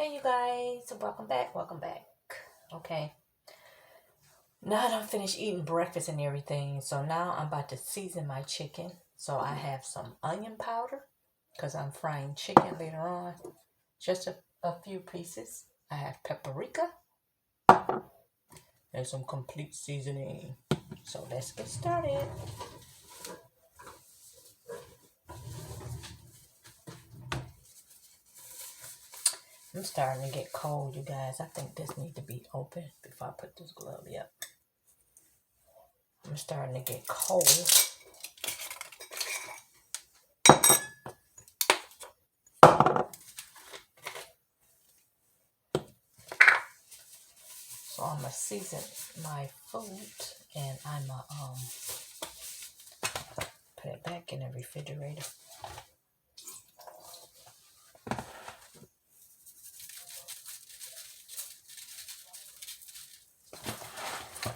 Hey you guys, welcome back, Okay, now that I'm finished eating breakfast and everything, so now I'm about to season my chicken. So I have some onion powder because I'm frying chicken later on. Just a few pieces. I have paprika and some complete seasoning. So let's get started. I'm starting to get cold, you guys. I think this needs to be open before I put this glove. Yep. I'm starting to get cold. So I'm gonna season my food and I'm gonna put it back in the refrigerator.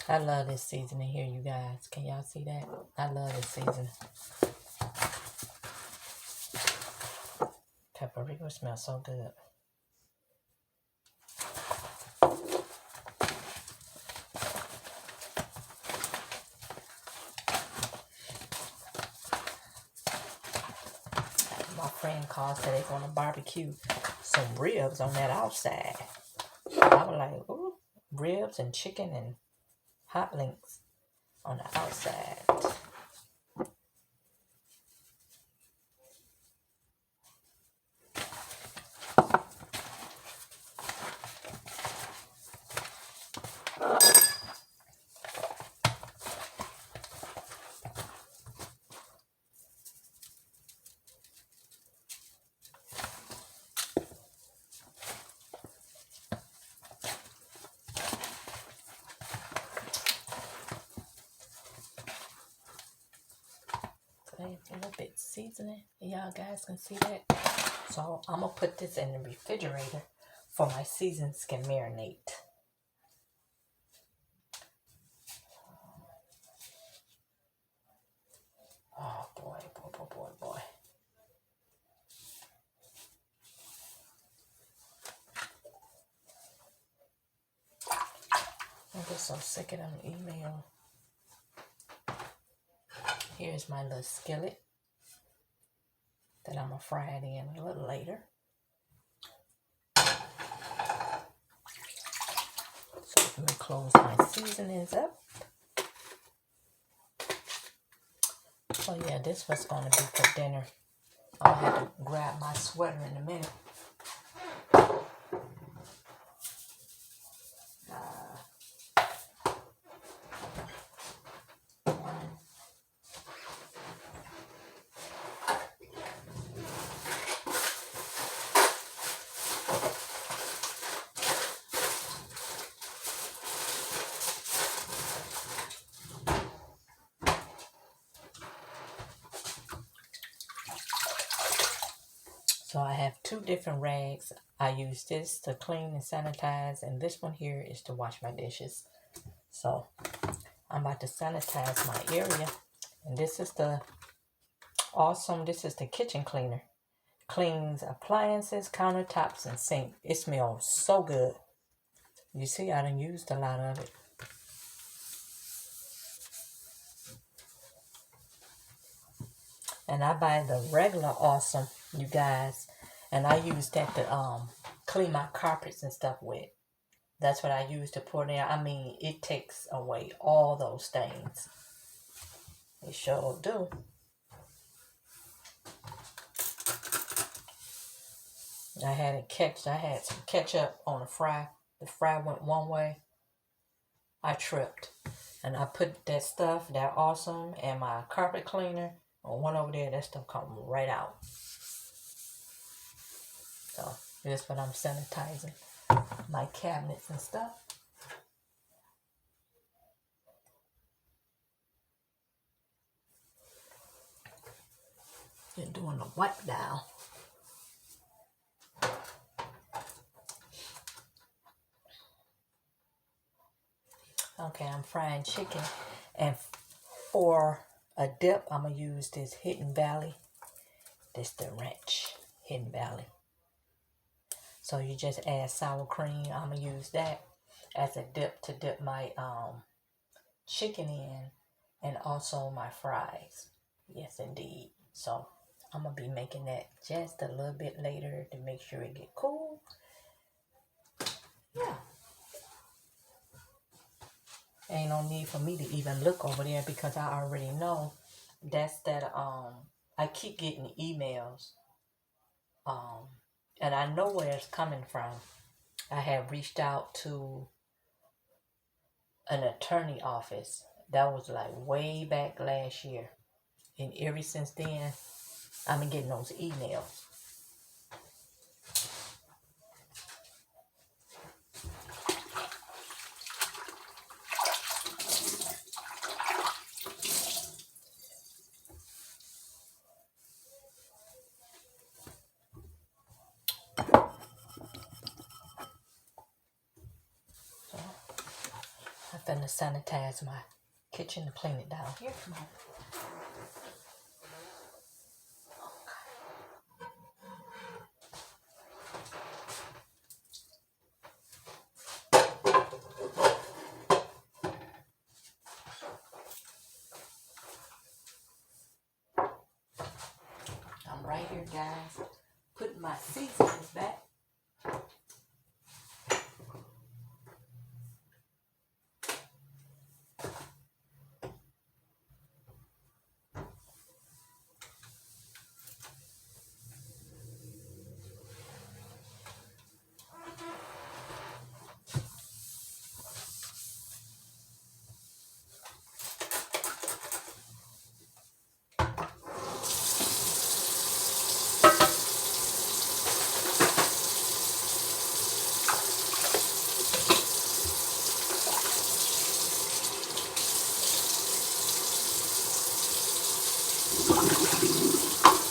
I love this seasoning here, you guys. Can y'all see that? I love this seasoning. Paprika smells so good. My friend called, said they're gonna barbecue some ribs on that outside. I was like, ooh, ribs and chicken and hot links on the outside. A little bit seasoning. Y'all guys can see that. So I'm gonna put this in the refrigerator for my seasons can marinate. Oh boy, boy. I get so sick of them email. Here's my little skillet that I'm gonna fry it in a little later. So let me close my seasonings up. Oh yeah, this was gonna be for dinner. I'll have to grab my sweater in a minute. So I have two different rags. I use this to clean and sanitize, and this one here is to wash my dishes. So I'm about to sanitize my area, and this is the kitchen cleaner. Cleans appliances, countertops, and sink. It smells so good. You see, I done used a lot of it. And I buy the regular Awesome, you guys, and I use that to clean my carpets and stuff with. That's what I use to pour there. I mean, it takes away all those stains. It sure do. I had some ketchup on the fry. The fry went one way. I tripped. And I put that stuff, that Awesome, and my carpet cleaner on one over there. That stuff come right out. So this is what I'm sanitizing my cabinets and stuff. They're doing the wipe down. Okay, I'm frying chicken, and for a dip, I'm gonna use this Hidden Valley. This the ranch Hidden Valley. So you just add sour cream. I'm going to use that as a dip to dip my chicken in, and also my fries. Yes, indeed. So I'm going to be making that just a little bit later to make sure it get cool. Yeah. Ain't no need for me to even look over there because I already know that's that I keep getting emails and I know where it's coming from. I have reached out to an attorney office. That was like way back last year. And ever since then, I've been getting those emails. So I'm finna sanitize my kitchen to clean it down. Here, come on. I'm right here, guys, putting my seasonings back.